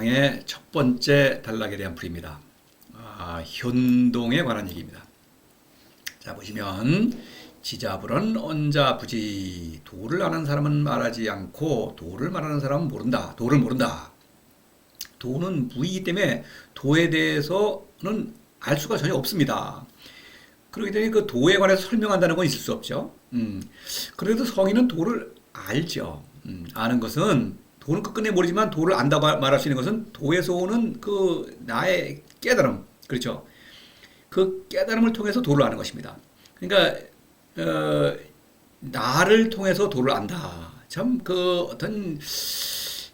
의 첫 번째 단락에 대한 풀이입니다. 현동에 관한 얘기입니다. 자, 보시면 지자불언 언자부지 도를 아는 사람은 말하지 않고 도를 말하는 사람은 모른다. 도를 모른다. 도는 무이기 때문에 도에 대해서는 알 수가 전혀 없습니다. 그렇기 때문에 그 도에 관해서 설명한다는 건 있을 수 없죠. 그래도 성인은 도를 알죠. 아는 것은 도는 끝끝내 모르지만 도를 안다고 말할 수 있는 것은 도에서 오는 그 나의 깨달음, 그렇죠? 그 깨달음을 통해서 도를 아는 것입니다. 그러니까 나를 통해서 도를 안다. 참 그 어떤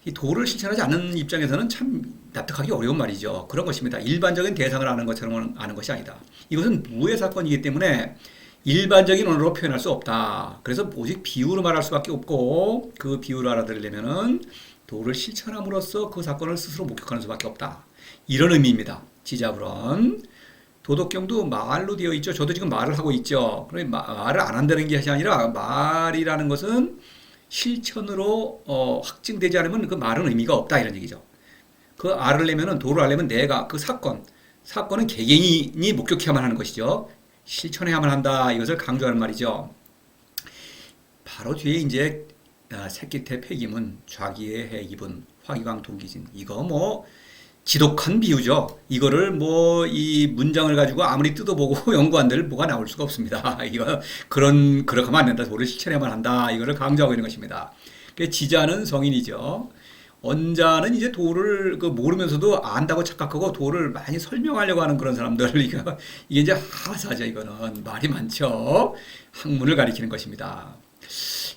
이 도를 실천하지 않는 입장에서는 참 납득하기 어려운 말이죠. 그런 것입니다. 일반적인 대상을 아는 것처럼 아는 것이 아니다. 이것은 무의 사건이기 때문에 일반적인 언어로 표현할 수 없다. 그래서 오직 비유로 말할 수밖에 없고 그 비유를 알아들으려면은 도를 실천함으로써 그 사건을 스스로 목격하는 수밖에 없다. 이런 의미입니다. 지자불언. 도덕경도 말로 되어 있죠. 저도 지금 말을 하고 있죠. 그러니까 말을 안 한다는 것이 아니라 말이라는 것은 실천으로 확증되지 않으면 그 말은 의미가 없다 이런 얘기죠. 그 알으려면은 도를 알려면 내가 그 사건은 개개인이 목격해야만 하는 것이죠. 실천해야만 한다. 이것을 강조하는 말이죠. 바로 뒤에 이제 새끼태 폐기문, 좌기의 해기분, 화기광 동기진 이거 뭐 지독한 비유죠. 이거를 뭐 이 문장을 가지고 아무리 뜯어보고 연구한들 뭐가 나올 수가 없습니다. 이거 그렇게 하면 안 된다. 도를 실천해야만 한다. 이거를 강조하고 있는 것입니다. 지자는 성인이죠. 언자는 이제 도를 모르면서도 안다고 착각하고 도를 많이 설명하려고 하는 그런 사람들. 이게 이제 하사죠. 이거는 말이 많죠. 학문을 가리키는 것입니다.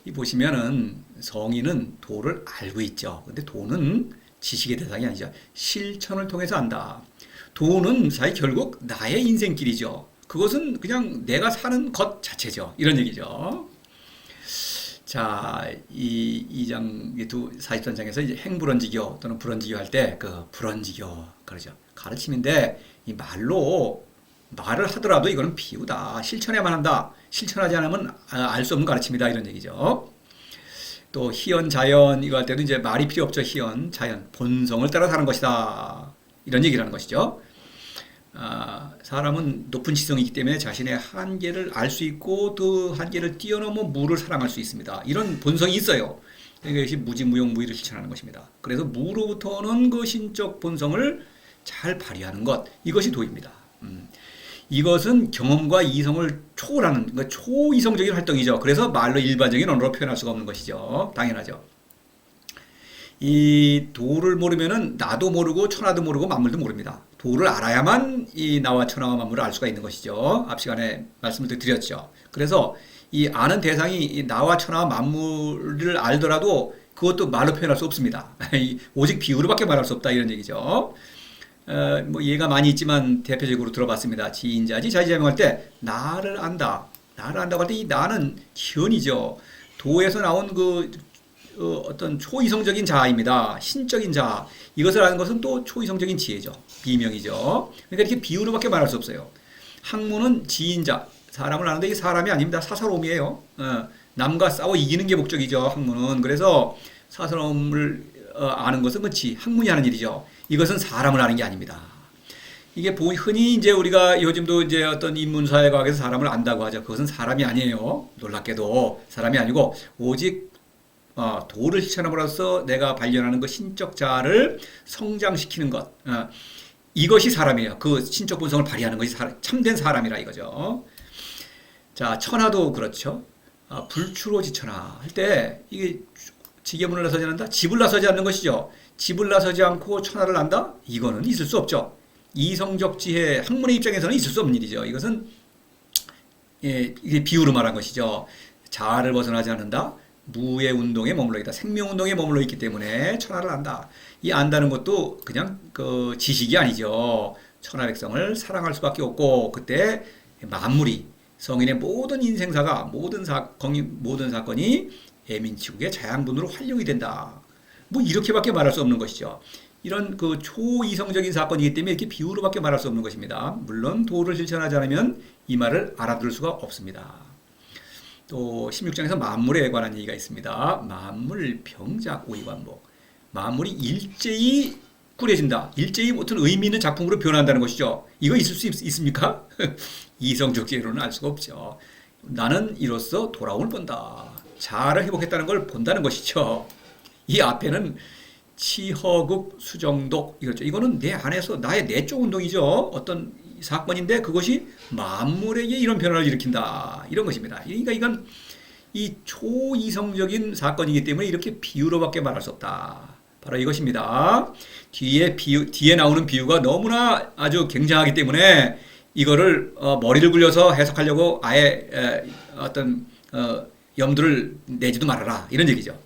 이 보시면은 성인은 도를 알고 있죠. 근데 도는 지식의 대상이 아니죠. 실천을 통해서 안다. 도는 사실 결국 나의 인생길이죠. 그것은 그냥 내가 사는 것 자체죠. 이런 얘기죠. 자, 이 43장에서 이제 행불언지교 또는 불언지교 할 때 그 불언지교 그러죠. 가르침인데 이 말을 하더라도 이거는 비유다. 실천해야만 한다. 실천하지 않으면 알 수 없는 가르침이다. 이런 얘기죠. 또 희연, 자연 이거 할 때도 이제 말이 필요 없죠. 희연, 자연, 본성을 따라 사는 것이다. 이런 얘기를 하는 것이죠. 사람은 높은 지성이기 때문에 자신의 한계를 알 수 있고 그 한계를 뛰어넘어 무를 사랑할 수 있습니다. 이런 본성이 있어요. 그러니까 이것이 무지무용무의를 실천하는 것입니다. 그래서 무로부터 오는 그 신적 본성을 잘 발휘하는 것, 이것이 도입니다. 이것은 경험과 이성을 초월하는 그러니까 초이성적인 활동이죠. 그래서 말로 일반적인 언어로 표현할 수가 없는 것이죠. 당연하죠. 이 도를 모르면은 나도 모르고 천하도 모르고 만물도 모릅니다. 도를 알아야만 이 나와 천하와 만물을 알 수가 있는 것이죠. 앞 시간에 말씀을 드렸죠. 그래서 이 아는 대상이 이 나와 천하와 만물을 알더라도 그것도 말로 표현할 수 없습니다. 오직 비유로밖에 말할 수 없다 이런 얘기죠. 뭐 예가 많이 있지만 대표적으로 들어봤습니다. 지인자지 자지자명할 때 나를 안다. 나를 안다고 할 때 이 나는 현이죠. 도에서 나온 어떤 초이성적인 자아입니다. 신적인 자아. 이것을 아는 것은 또 초이성적인 지혜죠. 비명이죠. 그러니까 이렇게 비유로밖에 말할 수 없어요. 학문은 지인자. 사람을 아는데 이게 사람이 아닙니다. 사사로움이에요. 남과 싸워 이기는 게 목적이죠. 학문은. 그래서 사사로움을 아는 것은 학문이 하는 일이죠. 이것은 사람을 아는 게 아닙니다. 이게 흔히 이제 우리가 요즘도 이제 어떤 인문사회과학에서 사람을 안다고 하죠. 그것은 사람이 아니에요. 놀랍게도 사람이 아니고 오직 도를 실천함으로써 내가 발견하는 그 신적 자아를 성장시키는 것. 이것이 사람이에요. 그 신적 본성을 발휘하는 것이 참된 사람이라 이거죠. 자, 천하도 그렇죠. 불추로지천하 할 때 이게 지게문을 나서지 않는다? 집을 나서지 않는 것이죠. 집을 나서지 않고 천하를 안다? 이거는 있을 수 없죠. 이성적 지혜, 학문의 입장에서는 있을 수 없는 일이죠. 이것은 이게 비유로 말한 것이죠. 자아를 벗어나지 않는다? 무의 운동에 머물러 있다. 생명 운동에 머물러 있기 때문에 천하를 안다. 이 안다는 것도 그냥 그 지식이 아니죠. 천하백성을 사랑할 수밖에 없고 그때 만물이 성인의 모든 인생사가 모든 사건이 애민치국의 자양분으로 활용이 된다. 뭐 이렇게밖에 말할 수 없는 것이죠. 이런 그 초이성적인 사건이기 때문에 이렇게 비유로밖에 말할 수 없는 것입니다. 물론 도를 실천하지 않으면 이 말을 알아들을 수가 없습니다. 또 16장에서 만물에 관한 얘기가 있습니다. 만물, 병작, 오이반복. 만물이 일제히 꾸려진다. 일제히 어떤 의미 있는 작품으로 변한다는 것이죠. 이거 있을 수 있습니까? 이성적 지혜로는 알 수가 없죠. 나는 이로써 돌아옴을 본다. 자아를 회복했다는 걸 본다는 것이죠. 이 앞에는 치허급 수정독 이거죠. 이거는 내 안에서 나의 내적 운동이죠. 어떤 사건인데 그것이 만물에게 이런 변화를 일으킨다. 이런 것입니다. 그러니까 이건 이 초이성적인 사건이기 때문에 이렇게 비유로밖에 말할 수 없다. 바로 이것입니다. 뒤에 나오는 비유가 너무나 아주 굉장하기 때문에 이거를 머리를 굴려서 해석하려고 아예 어떤 염두를 내지도 말아라. 이런 얘기죠.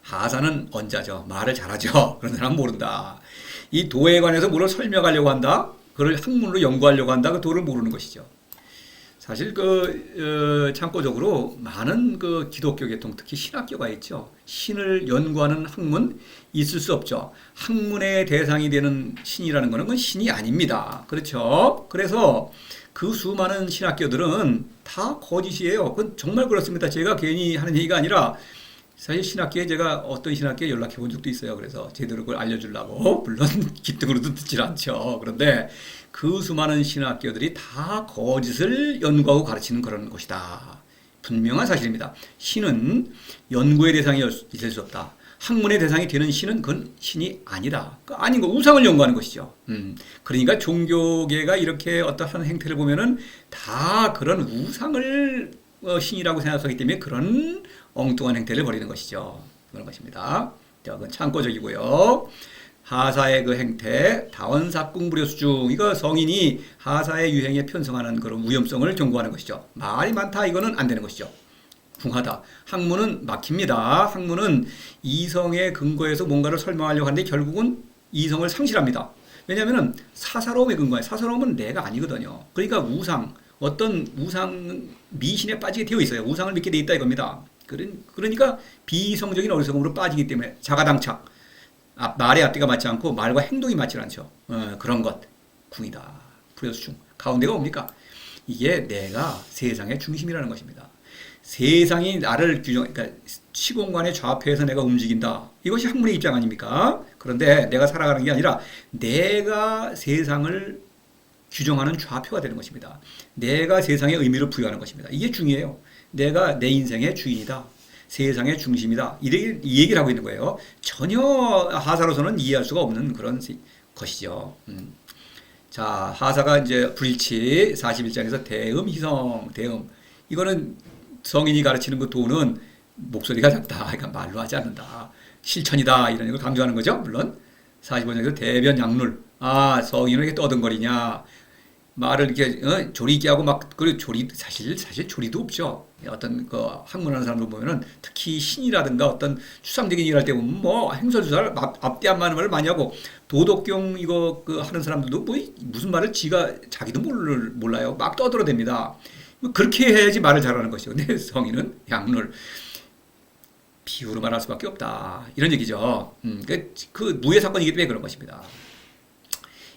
하사는 언자죠. 말을 잘하죠. 그런 사람은 모른다. 이 도에 관해서 뭐를 설명하려고 한다. 그걸 학문으로 연구하려고 한다. 그 도를 모르는 것이죠. 사실 참고적으로 많은 기독교 계통, 특히 신학교가 있죠. 신을 연구하는 학문 있을 수 없죠. 학문의 대상이 되는 신이라는 것은 그건 신이 아닙니다. 그렇죠? 그래서 그 수많은 신학교들은 다 거짓이에요. 그건 정말 그렇습니다. 제가 괜히 하는 얘기가 아니라 사실 신학교에 제가 어떤 신학교에 연락해 본 적도 있어요. 그래서 제대로 그걸 알려주려고. 물론 기특으로도 듣질 않죠. 그런데 그 수많은 신학교들이 다 거짓을 연구하고 가르치는 그런 것이다. 분명한 사실입니다. 신은 연구의 대상이 될 수 없다. 학문의 대상이 되는 신은 그건 신이 아니다. 아닌 거 우상을 연구하는 것이죠. 그러니까 종교계가 이렇게 어떠한 행태를 보면은 다 그런 우상을 신이라고 생각하기 때문에 그런 엉뚱한 행태를 벌이는 것이죠. 그런 것입니다. 자, 그건 참고적이고요. 하사의 그 행태, 다원사궁부려수중, 이거 성인이 하사의 유행에 편성하는 그런 위험성을 경고하는 것이죠. 말이 많다, 이거는 안 되는 것이죠. 궁하다. 학문은 막힙니다. 학문은 이성의 근거에서 뭔가를 설명하려고 하는데 결국은 이성을 상실합니다. 왜냐하면 사사로움에 근거해. 사사로움은 내가 아니거든요. 그러니까 어떤 우상 미신에 빠지게 되어 있어요. 우상을 믿게 되어 있다 이겁니다. 그러니까 비이성적인 어리석음으로 빠지기 때문에 자가당착. 말의 앞뒤가 맞지 않고 말과 행동이 맞지 않죠. 그런 것. 궁이다. 불효수중. 가운데가 뭡니까? 이게 내가 세상의 중심이라는 것입니다. 세상이 나를 그러니까 시공간의 좌표에서 내가 움직인다. 이것이 학문의 입장 아닙니까? 그런데 내가 살아가는 게 아니라 내가 세상을 규정하는 좌표가 되는 것입니다. 내가 세상에 의미를 부여하는 것입니다. 이게 중요해요. 내가 내 인생의 주인이다. 세상의 중심이다. 이 얘기를 하고 있는 거예요. 전혀 하사로서는 이해할 수가 없는 그런 것이죠. 자, 하사가 이제 불일치 41장에서 대음, 희성, 대음. 이거는 성인이 가르치는 그 도는 목소리가 작다. 그러니까 말로 하지 않는다. 실천이다. 이런 걸 강조하는 거죠. 물론 45장에서 대변 양룰. 성인은 이렇게 떠든거리냐. 말을 이렇게 조리 있게 하고 조리 사실 조리도 없죠. 어떤 학문하는 사람들 보면은 특히 신이라든가 어떤 추상적인 일을 할 때 보면 뭐 행설수설 앞뒤 안 맞는 말을 많이 하고 도덕경 이거 하는 사람들도 뭐 무슨 말을 자기도 몰라요. 막 떠들어댑니다. 그렇게 해야지 말을 잘하는 것이죠. 근데 성인은 양룰 비유로 말할 수밖에 없다. 이런 얘기죠. 그 무예 사건이기 때문에 그런 것입니다.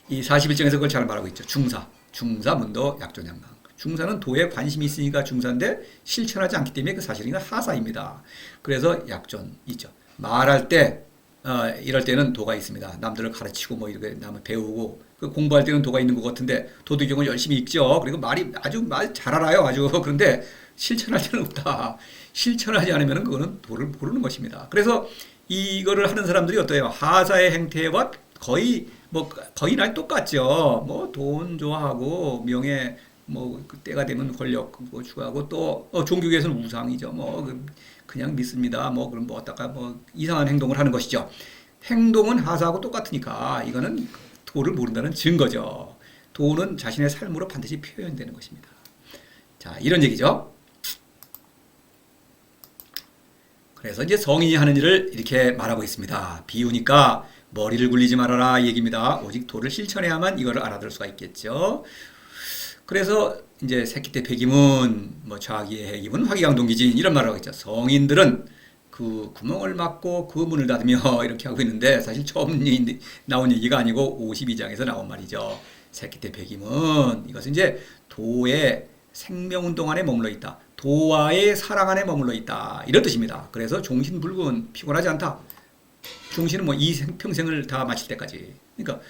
이 41장에서 그걸 잘 말하고 있죠. 중사 문도 약존양강. 중사는 도에 관심이 있으니까 중사인데 실천하지 않기 때문에 그 사실은 하사입니다. 그래서 약존 있죠. 말할 때 이럴 때는 도가 있습니다. 남들을 가르치고 뭐 이렇게 남을 배우고 공부할 때는 도가 있는 것 같은데 도덕경을 열심히 읽죠. 그리고 말 잘 알아요. 아주. 그런데 실천할 때는 없다. 실천하지 않으면 그거는 도를 모르는 것입니다. 그래서 이거를 하는 사람들이 어때요? 하사의 행태와 거의 날 똑같죠. 뭐 돈 좋아하고 명예 때가 되면 권력 추구하고 또 종교계에서는 우상이죠. 그냥 믿습니다. 그럼 어따가 이상한 행동을 하는 것이죠. 행동은 하사하고 똑같으니까 이거는 도를 모른다는 증거죠. 도는 자신의 삶으로 반드시 표현되는 것입니다. 자, 이런 얘기죠. 그래서 이제 성인이 하는 일을 이렇게 말하고 있습니다. 비유니까 머리를 굴리지 말아라 얘기입니다. 오직 도를 실천해야만 이거를 알아들을 수가 있겠죠. 그래서 이제 새끼 때 배기문, 좌기의 해기문, 화기강동기진 이런 말을 하고 있죠. 성인들은 그 구멍을 막고 그 문을 닫으며 이렇게 하고 있는데 사실 처음 나온 얘기가 아니고 52장에서 나온 말이죠. 새끼 때 배기문. 이것은 이제 도의 생명운동 안에 머물러 있다. 도와의 사랑 안에 머물러 있다. 이런 뜻입니다. 그래서 종신불군, 피곤하지 않다. 종신은 뭐 이 평생을 다 마칠 때까지. 그러니까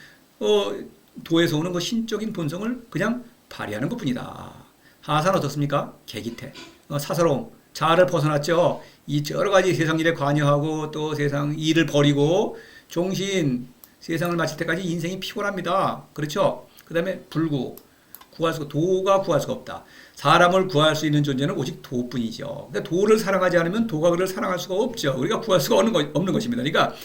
도에서 오는 그 신적인 본성을 그냥 발휘하는 것뿐이다. 하사는 어떻습니까? 계기태, 사사로움, 자아를 벗어났죠. 이 여러 가지 세상 일에 관여하고 또 세상 일을 버리고 종신 세상을 마칠 때까지 인생이 피곤합니다. 그렇죠? 그 다음에 불구, 도가 구할 수가 없다. 사람을 구할 수 있는 존재는 오직 도뿐이죠. 그러니까 도를 사랑하지 않으면 도가 그를 사랑할 수가 없죠. 우리가 구할 수가 없는 것입니다. 그러니까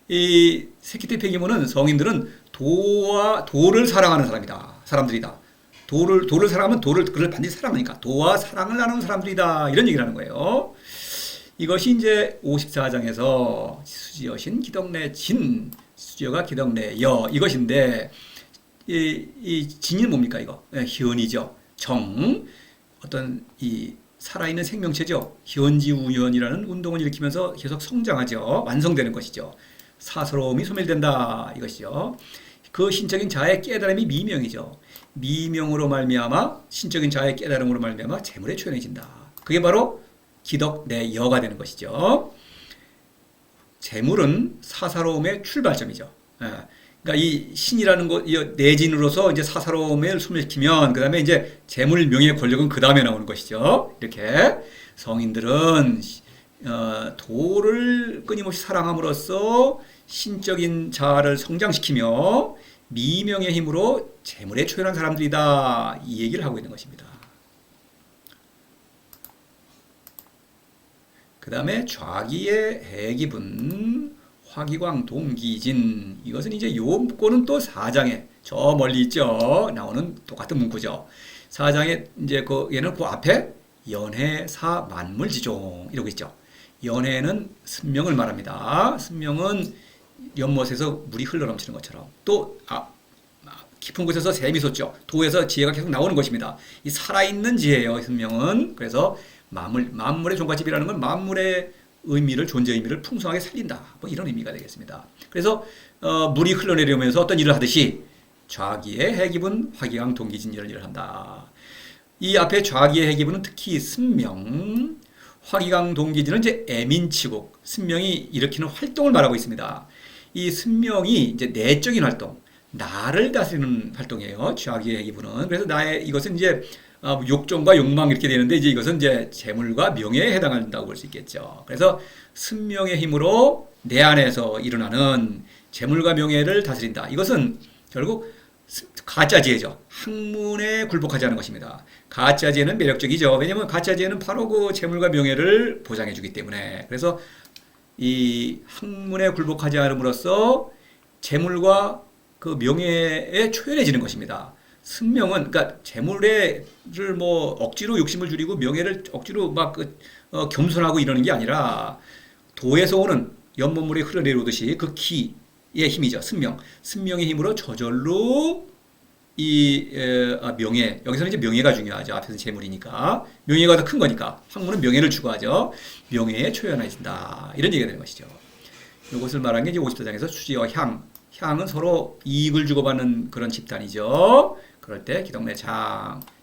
이 세키테 폐기문은 성인들은 도를 사랑하는 사람들이다. 도를 사랑하면 그를 반드시 사랑하니까 도와 사랑을 나누는 사람들이다. 이런 얘기를 하는 거예요. 이것이 이제 54장에서 수지여신 기덕내 진, 수지여가 기덕내 여 이것인데 이 진이 뭡니까 이거? 현이죠. 정, 어떤 이 살아있는 생명체죠. 현지우연이라는 운동을 일으키면서 계속 성장하죠. 완성되는 것이죠. 사스러움이 소멸된다 이것이죠. 그 신적인 자의 깨달음이 미명이죠. 미명으로 말미암아 신적인 자의 깨달음으로 말미암아 재물에 초연해진다. 그게 바로 기덕 내 여가 되는 것이죠. 재물은 사사로움의 출발점이죠. 그러니까 이 신이라는 것, 이 내진으로서 이제 사사로움을 소멸시키면 그 다음에 이제 재물, 명예, 권력은 그 다음에 나오는 것이죠. 이렇게 성인들은 도를 끊임없이 사랑함으로써 신적인 자아를 성장시키며 미명의 힘으로 재물에 초연한 사람들이다. 이 얘기를 하고 있는 것입니다. 그 다음에 좌기의 해기분 화기광 동기진 이것은 이제 요거는 또 4장에 저 멀리 있죠. 나오는 똑같은 문구죠. 4장에 이제 얘는 그 앞에 연해사 만물지종 이러고 있죠. 연해는 순명을 말합니다. 순명은 연못에서 물이 흘러넘치는 것처럼 또 깊은 곳에서 샘이 솟죠. 도에서 지혜가 계속 나오는 것입니다. 이 살아있는 지혜예요. 순명은. 그래서 만물의 종갓집이라는 건 만물의 의미를 존재의 의미를 풍성하게 살린다. 뭐 이런 의미가 되겠습니다. 그래서 물이 흘러내려오면서 어떤 일을 하듯이 좌기의 해기분 화기강 동기진 이런 일을 한다. 이 앞에 좌기의 해기분은 특히 순명, 화기강 동기진은 이제 애민치국, 순명이 일으키는 활동을 말하고 있습니다. 이 순명이 이제 내적인 활동, 나를 다스리는 활동이에요. 좌기의 해기분은. 그래서 이것은 이제 욕정과 욕망 이렇게 되는데 이제 이것은 이제 재물과 명예에 해당한다고 볼 수 있겠죠. 그래서 순명의 힘으로 내 안에서 일어나는 재물과 명예를 다스린다. 이것은 결국 가짜지혜죠. 학문에 굴복하지 않은 것입니다. 가짜지혜는 매력적이죠. 왜냐하면 가짜지혜는 바로 그 재물과 명예를 보장해주기 때문에. 그래서 이 학문에 굴복하지 않음으로써 재물과 그 명예에 초연해지는 것입니다. 순명은 그러니까 재물을 뭐 억지로 욕심을 줄이고 명예를 억지로 막 겸손하고 이러는 게 아니라 도에서 오는 연못물이 흘러내려오듯이 그 기의 힘이죠. 순명의 힘으로 저절로 이 명예, 여기서는 이제 명예가 중요하죠. 앞에서는 재물이니까 명예가 더 큰 거니까 학문은 명예를 추구하죠. 명예에 초연해진다 이런 얘기가 되는 것이죠. 이것을 말한 게 이제 54장에서 수지와 향은 서로 이익을 주고받는 그런 집단이죠. 그럴 때 기덕내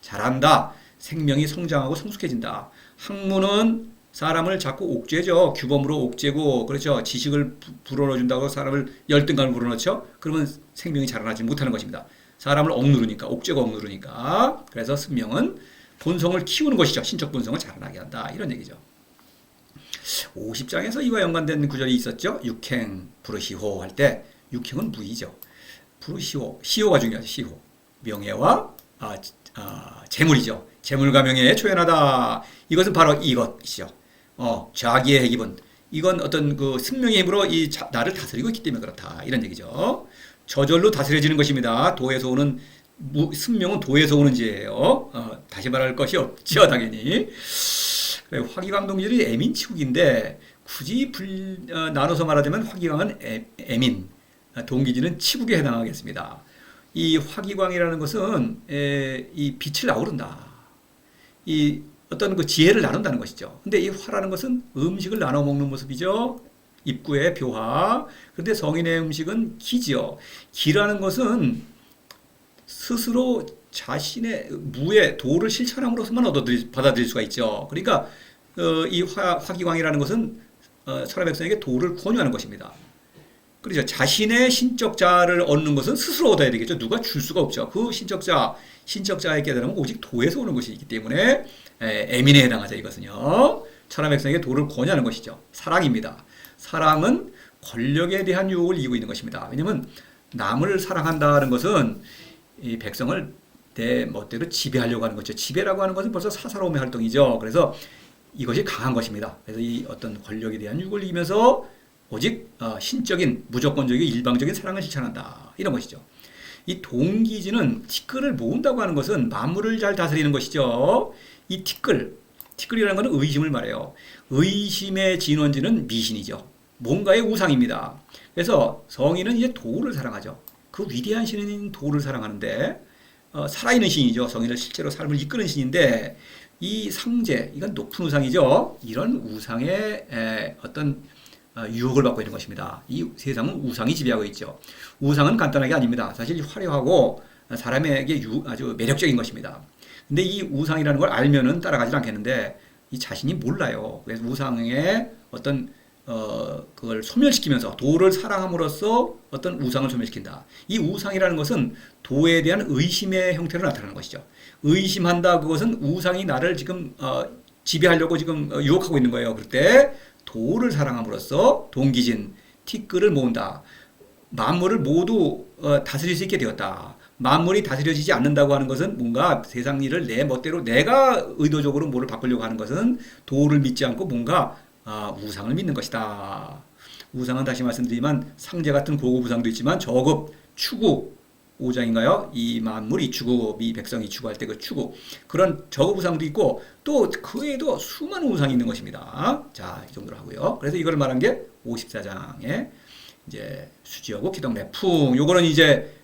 잘한다. 생명이 성장하고 성숙해진다. 학문은 사람을 자꾸 옥죄죠. 규범으로 옥죄고 그렇죠. 지식을 불어넣어준다고 사람을 열등감을 불어넣죠. 그러면 생명이 자라나지 못하는 것입니다. 사람을 옥죄고 억누르니까. 그래서 순명은 본성을 키우는 것이죠. 신적 본성을 자라나게 한다. 이런 얘기죠. 50장에서 이와 연관된 구절이 있었죠. 육행 부르시호 할 때 육행은 무의죠. 시호가 중요하죠. 시호. 명예와 재물이죠. 재물과 명예에 초연하다. 이것은 바로 이것이죠. 자기의 해기분. 이건 어떤 그 승명의 힘으로 나를 다스리고 있기 때문에 그렇다. 이런 얘기죠. 저절로 다스려지는 것입니다. 도에서 오는 승명은 도에서 오는 지예요. 다시 말할 것이 없죠, 당연히. 화기광동기들이 애민치국인데 굳이 나눠서 말하자면 화기광은 애민, 동기지는 치국에 해당하겠습니다. 이 화기광이라는 것은 이 빛을 아우른다. 이 어떤 그 지혜를 나눈다는 것이죠. 근데 이 화라는 것은 음식을 나눠 먹는 모습이죠. 입구의 묘화. 그런데 성인의 음식은 기지요. 기라는 것은 스스로 자신의 무의 도를 실천함으로써만 받아들일 수가 있죠. 그러니까 이 화기광이라는 것은 천하 백성에게 도를 권유하는 것입니다. 그렇죠. 자신의 신적자를 얻는 것은 스스로 얻어야 되겠죠. 누가 줄 수가 없죠. 그 신적자의 깨달음은 오직 도에서 오는 것이기 때문에 애민에 해당하죠. 이것은요. 천하 백성에게 도를 권유하는 것이죠. 사랑입니다. 사랑은 권력에 대한 유혹을 이기고 있는 것입니다. 왜냐하면 남을 사랑한다는 것은 이 백성을 내 멋대로 지배하려고 하는 거죠. 지배라고 하는 것은 벌써 사사로움의 활동이죠. 그래서 이것이 강한 것입니다. 그래서 이 어떤 권력에 대한 유혹을 이기면서 오직 신적인 무조건적인 일방적인 사랑을 실천한다. 이런 것이죠. 이 동기지는 티끌을 모은다고 하는 것은 만물을 잘 다스리는 것이죠. 이 티끌이라는 것은 의심을 말해요. 의심의 진원지는 미신이죠. 뭔가의 우상입니다. 그래서 성인은 이제 도를 사랑하죠. 그 위대한 신인 도를 사랑하는데 살아있는 신이죠. 성인을 실제로 삶을 이끄는 신인데 이 상제, 이건 높은 우상이죠. 이런 우상의 어떤 유혹을 받고 있는 것입니다. 이 세상은 우상이 지배하고 있죠. 우상은 간단한 게 아닙니다. 사실 화려하고 사람에게 아주 매력적인 것입니다. 근데 이 우상이라는 걸 알면은 따라가지 않겠는데 이 자신이 몰라요. 그래서 우상의 어떤 그걸 소멸시키면서 도를 사랑함으로써 어떤 우상을 소멸시킨다. 이 우상이라는 것은 도에 대한 의심의 형태로 나타나는 것이죠. 의심한다. 그것은 우상이 나를 지금 지배하려고 지금 유혹하고 있는 거예요. 그럴 때 도를 사랑함으로써 동기진 티끌을 모은다. 만물을 모두 다스릴 수 있게 되었다. 만물이 다스려지지 않는다고 하는 것은 뭔가 세상 일을 내 멋대로 내가 의도적으로 뭐를 바꾸려고 하는 것은 도를 믿지 않고 뭔가 우상을 믿는 것이다. 우상은 다시 말씀드리지만 상제 같은 고급 우상도 있지만 저급 추구 5장인가요? 이 만물이 추구, 이 백성이 추구할 때 그 추구. 그런 저급 우상도 있고 또 그 외에도 수많은 우상이 있는 것입니다. 자, 이 정도로 하고요. 그래서 이걸 말한 게 54장에 이제 수지어국, 기덕내풍. 요거는 이제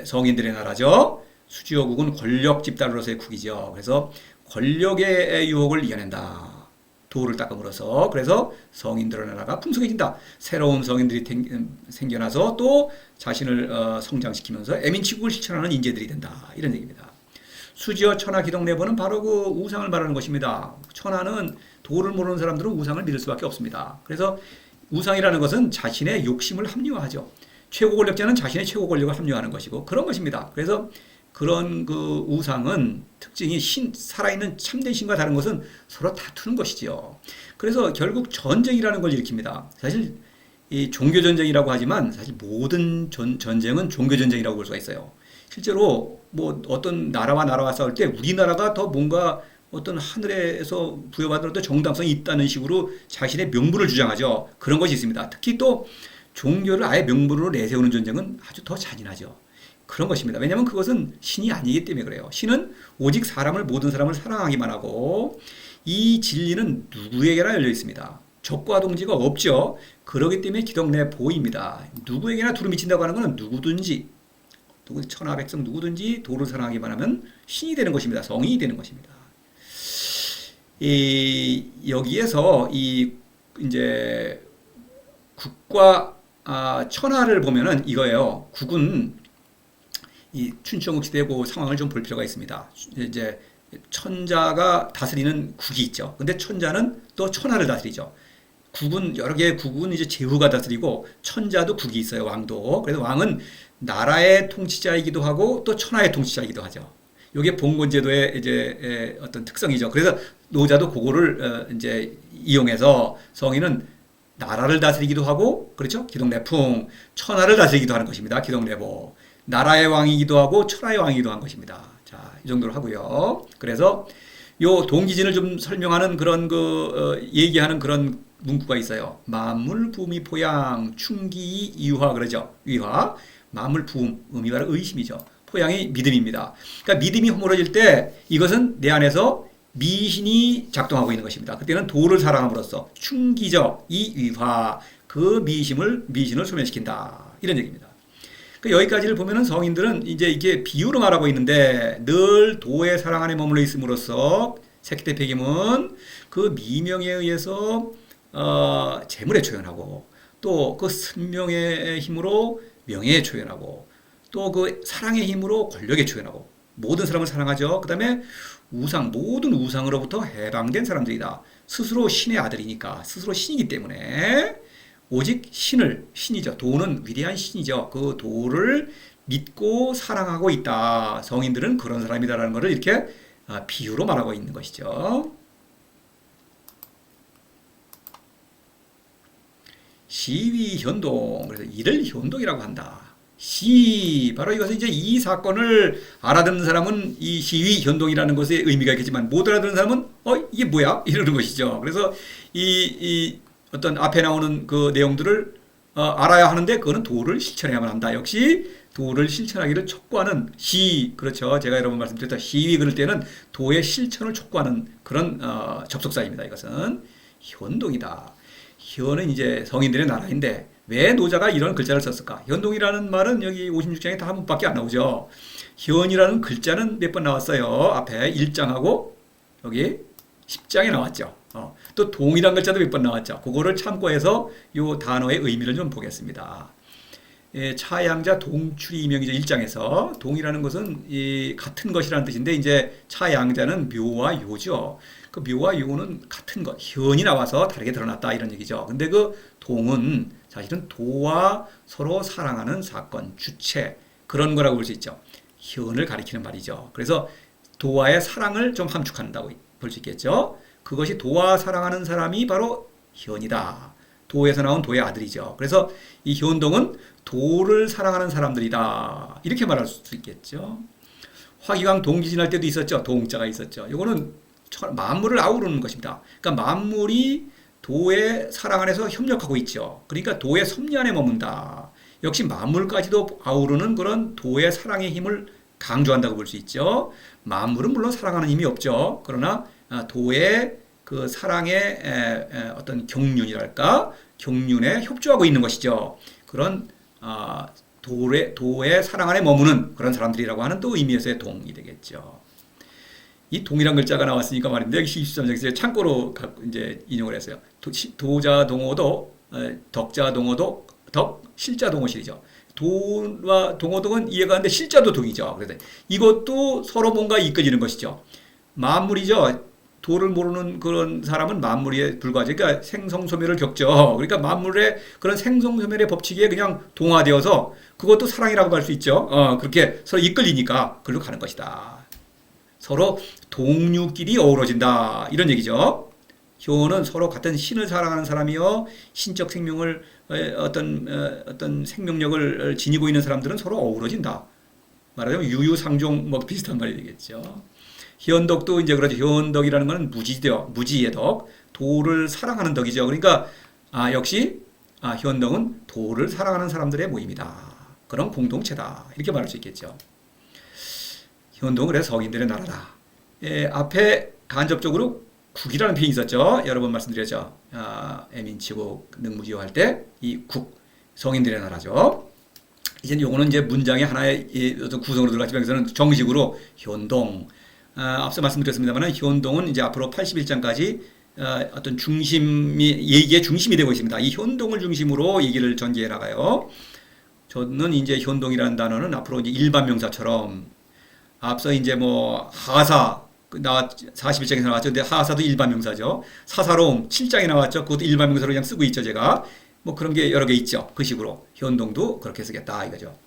성인들의 나라죠. 수지어국은 권력 집단으로서의 국이죠. 그래서 권력의 유혹을 이겨낸다. 도를 닦음으로써. 그래서 성인들의 나라가 풍성해진다. 새로운 성인들이 생겨나서 또 자신을 성장시키면서 애민치국을 실천하는 인재들이 된다. 이런 얘기입니다. 수지어 천하 기덕내보는 바로 그 우상을 말하는 것입니다. 천하는 도를 모르는 사람들은 우상을 믿을 수밖에 없습니다. 그래서 우상이라는 것은 자신의 욕심을 합리화하죠. 최고 권력자는 자신의 최고 권력을 합리화하는 것이고 그런 것입니다. 그래서 그런 그 우상은 특징이 살아있는 참된 신과 다른 것은 서로 다투는 것이지요. 그래서 결국 전쟁이라는 걸 일으킵니다. 사실 이 종교전쟁이라고 하지만 사실 모든 전쟁은 종교전쟁이라고 볼 수가 있어요. 실제로 뭐 어떤 나라와 싸울 때 우리나라가 더 뭔가 어떤 하늘에서 부여받은 어떤 정당성이 있다는 식으로 자신의 명분을 주장하죠. 그런 것이 있습니다. 특히 또 종교를 아예 명분으로 내세우는 전쟁은 아주 더 잔인하죠. 그런 것입니다. 왜냐하면 그것은 신이 아니기 때문에 그래요. 신은 오직 모든 사람을 사랑하기만 하고 이 진리는 누구에게나 열려 있습니다. 적과 동지가 없죠. 그렇기 때문에 기덕내보입니다. 누구에게나 두루 미친다고 하는 것은 누구든지 천하 백성 누구든지 도를 사랑하기만 하면 신이 되는 것입니다. 성인이 되는 것입니다. 여기에서 이제 국과 천하를 보면은 이거예요. 국은 이 춘추전국 시대의 그 상황을 좀 볼 필요가 있습니다. 이제 천자가 다스리는 국이 있죠. 근데 천자는 또 천하를 다스리죠. 국은 여러 개의 국은 이제 제후가 다스리고 천자도 국이 있어요. 왕도. 그래서 왕은 나라의 통치자이기도 하고 또 천하의 통치자이기도 하죠. 이게 봉건제도의 이제 어떤 특성이죠. 그래서 노자도 그거를 이제 이용해서 성인은 나라를 다스리기도 하고 그렇죠. 기덕내풍 천하를 다스리기도 하는 것입니다. 기덕내보. 나라의 왕이기도 하고 천하의 왕이기도 한 것입니다. 자, 이 정도로 하고요. 그래서 요 동기진을 좀 설명하는 그런 얘기하는 그런 문구가 있어요. 만물 부음이 포양 충기 이화 그러죠. 위화 만물 부음 음이 바로 의심이죠. 포양이 믿음입니다. 그러니까 믿음이 허물어질 때 이것은 내 안에서 미신이 작동하고 있는 것입니다. 그때는 도를 사랑함으로써 충기적 이 위화 그 미신을 소멸시킨다. 이런 얘기입니다. 여기까지를 보면은 성인들은 이제 이게 비유로 말하고 있는데 늘 도의 사랑 안에 머물러 있음으로써 새끼때 백임은 그 미명에 의해서 재물에 초연하고 또 그 선명의 힘으로 명예에 초연하고 또 그 사랑의 힘으로 권력에 초연하고 모든 사람을 사랑하죠. 그 다음에 모든 우상으로부터 해방된 사람들이다. 스스로 신의 아들이니까 스스로 신이기 때문에 오직 신이죠. 도는 위대한 신이죠. 그 도를 믿고 사랑하고 있다. 성인들은 그런 사람이다라는 것을 이렇게 비유로 말하고 있는 것이죠. 시위 현동. 그래서 이를 현동이라고 한다. 바로 이것은 이제 이 사건을 알아듣는 사람은 이 시위 현동이라는 것에 의미가 있겠지만 못 알아듣는 사람은 이게 뭐야? 이러는 것이죠. 그래서 이 어떤 앞에 나오는 그 내용들을 알아야 하는데 그거는 도를 실천해야만 한다. 역시 도를 실천하기를 촉구하는 그렇죠. 제가 여러 번 말씀드렸다. 시위 그럴 때는 도의 실천을 촉구하는 그런 접속사입니다. 이것은 현동이다. 현은 이제 성인들의 나라인데 왜 노자가 이런 글자를 썼을까? 현동이라는 말은 여기 56장에 다 한 번밖에 안 나오죠. 현이라는 글자는 몇 번 나왔어요. 앞에 1장하고 여기 10장에 나왔죠. 또 동이라는 글자도 몇 번 나왔죠. 그거를 참고해서 이 단어의 의미를 좀 보겠습니다. 차양자 동출이 이명이죠. 1장에서 동이라는 것은 같은 것이라는 뜻인데 이제 차양자는 묘와 요죠. 그 묘와 요는 같은 것, 현이 나와서 다르게 드러났다 이런 얘기죠. 근데 그 동은 사실은 도와 서로 사랑하는 사건, 주체 그런 거라고 볼 수 있죠. 현을 가리키는 말이죠. 그래서 도와의 사랑을 좀 함축한다고 볼 수 있겠죠. 그것이 도와 사랑하는 사람이 바로 현이다. 도에서 나온 도의 아들이죠. 그래서 이 현동은 도를 사랑하는 사람들이다. 이렇게 말할 수 있겠죠. 화기강 동기 지날 때도 있었죠. 동자가 있었죠. 이거는 만물을 아우르는 것입니다. 그러니까 만물이 도의 사랑 안에서 협력하고 있죠. 그러니까 도의 섭리 안에 머문다. 역시 만물까지도 아우르는 그런 도의 사랑의 힘을 강조한다고 볼 수 있죠. 만물은 물론 사랑하는 힘이 없죠. 그러나 도의 그 사랑의 어떤 경륜이랄까 경륜에 협조하고 있는 것이죠. 그런 도의 사랑 안에 머무는 그런 사람들이라고 하는 또 의미에서의 동이 되겠죠. 이 동이란 글자가 나왔으니까 말인데 여기 23장에서 참고로 이제 인용을 했어요. 도자 동어도 덕자 동어도 덕 실자 동어실이죠. 도와 동어동은 이해가 안 돼 실자도 동이죠. 그래서 이것도 서로 뭔가 이끌리는 것이죠. 만물이죠. 도를 모르는 그런 사람은 만물에 불과하죠. 그러니까 생성소멸을 겪죠. 그러니까 만물의 그런 생성소멸의 법칙에 그냥 동화되어서 그것도 사랑이라고 할 수 있죠. 그렇게 서로 이끌리니까 그걸로 가는 것이다. 서로 동류끼리 어우러진다. 이런 얘기죠. 효는 서로 같은 신을 사랑하는 사람이요. 신적 생명을 어떤 생명력을 지니고 있는 사람들은 서로 어우러진다. 말하자면 유유상종 뭐 비슷한 말이 되겠죠. 현덕도 이제 그렇죠. 현덕이라는 것은 무지의 덕, 도를 사랑하는 덕이죠. 그러니까 역시 현덕은 도를 사랑하는 사람들의 모임이다. 그런 공동체다. 이렇게 말할 수 있겠죠. 현동은 그래서 성인들의 나라다. 앞에 간접적으로 국이라는 표현이 있었죠. 여러 번 말씀드렸죠. 애민치고 능무지요 할 때 이 국, 성인들의 나라죠. 이제 요거는 이제 문장의 하나의 어떤 구성으로 들어갔지만 여기서는 정식으로 현동. 앞서 말씀드렸습니다만 현동은 이제 앞으로 81장까지 어떤 얘기의 중심이 되고 있습니다. 이 현동을 중심으로 얘기를 전개해 나가요. 저는 이제 현동이라는 단어는 앞으로 이제 일반 명사처럼 앞서 이제 뭐 하사 41장에서 나왔죠. 근데 하사도 일반 명사죠. 사사로움 7장에 나왔죠. 그것도 일반 명사로 그냥 쓰고 있죠. 제가 뭐 그런 게 여러 개 있죠. 그 식으로 현동도 그렇게 쓰겠다 이거죠.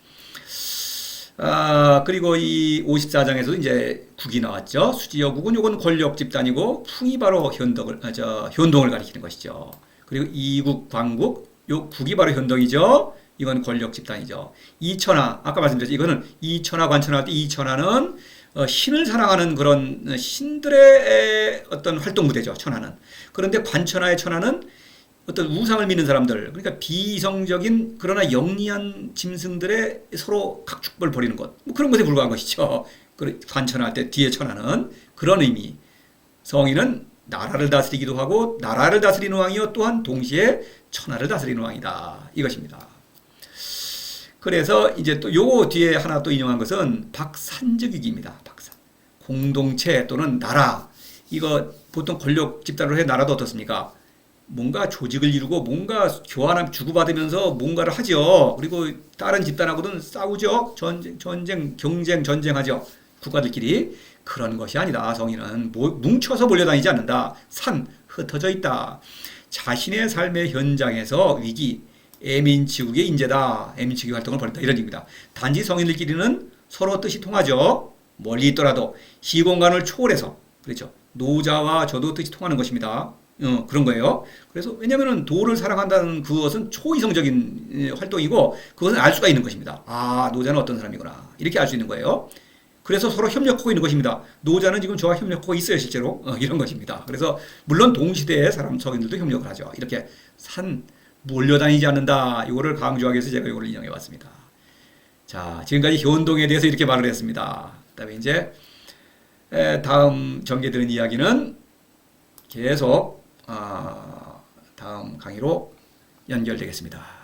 그리고 이 54장에서도 이제 국이 나왔죠. 수지여국은 요건 권력 집단이고 풍이 바로 현동을 가리키는 것이죠. 그리고 이국, 광국, 요 국이 바로 현동이죠. 이건 권력 집단이죠. 이천하, 아까 말씀드렸죠. 이거는 이천하 관천하 할 때 이천하는 신을 사랑하는 그런 신들의 어떤 활동 무대죠. 천하는. 그런데 관천하의 천하는 어떤 우상을 믿는 사람들, 그러니까 비이성적인 그러나 영리한 짐승들의 서로 각축을 벌이는 것, 뭐 그런 것에 불과한 것이죠. 관천할 때 뒤에 천하는 그런 의미. 성인은 나라를 다스리기도 하고 나라를 다스리는 왕이요 또한 동시에 천하를 다스리는 왕이다. 이것입니다. 그래서 이제 또 요 뒤에 하나 또 인용한 것은 박산적이기입니다. 박산. 공동체 또는 나라. 이거 보통 권력 집단으로 해 나라도 어떻습니까? 뭔가 조직을 이루고 뭔가 교환함 주고받으면서 뭔가를 하죠. 그리고 다른 집단하고는 싸우죠. 경쟁, 전쟁하죠. 국가들끼리. 그런 것이 아니다. 성인은 뭉쳐서 몰려다니지 않는다. 흩어져 있다. 자신의 삶의 현장에서 위기, 애민지국의 인재다. 애민지국 활동을 벌인다. 이런 얘기입니다. 단지 성인들끼리는 서로 뜻이 통하죠. 멀리 있더라도 시공간을 초월해서 그렇죠. 노자와 저도 뜻이 통하는 것입니다. 그런 거예요. 그래서 왜냐면은 도를 사랑한다는 그것은 초이성적인 활동이고 그것은 알 수가 있는 것입니다. 아, 노자는 어떤 사람이구나. 이렇게 알 수 있는 거예요. 그래서 서로 협력하고 있는 것입니다. 노자는 지금 저와 협력하고 있어요, 실제로. 이런 것입니다. 그래서 물론 동시대의 사람 성인들도 협력을 하죠. 이렇게 몰려다니지 않는다. 이거를 강조하기 위해서 제가 이거를 인용해 봤습니다. 자, 지금까지 효운동에 대해서 이렇게 말을 했습니다. 그다음에 이제 다음 전개되는 이야기는 계속 다음 강의로 연결되겠습니다.